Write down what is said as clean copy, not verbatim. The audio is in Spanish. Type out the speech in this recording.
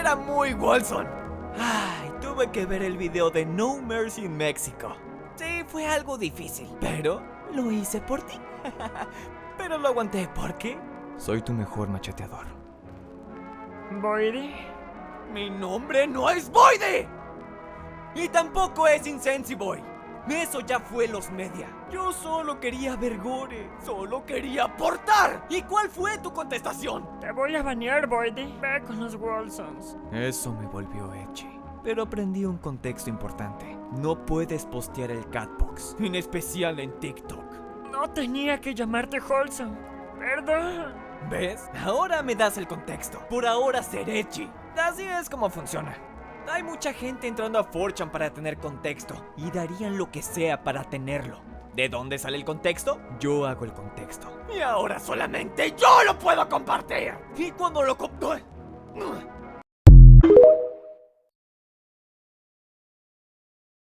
era muy Wilson. Ay, tuve que ver el video de No Mercy en México. Sí, fue algo difícil, pero lo hice por ti. Pero lo aguanté porque soy tu mejor macheteador. ¿Boide? Mi nombre no es Boide. Y tampoco es Insensiboy. Eso ya fue los media. Yo solo quería ver gore. Solo quería aportar. ¿Y cuál fue tu contestación? Te voy a banear, Boide. Ve con los Wilsons. Eso me volvió edgy. Pero aprendí un contexto importante. No puedes postear el catbox, en especial en TikTok. No tenía que llamarte Wholesome. Perdón. ¿Ves? Ahora me das el contexto. Por ahora ser edgy. Así es como funciona. Hay mucha gente entrando a 4chan para tener contexto y darían lo que sea para tenerlo. ¿De dónde sale el contexto? Yo hago el contexto. Y ahora solamente yo lo puedo compartir. Y cuando lo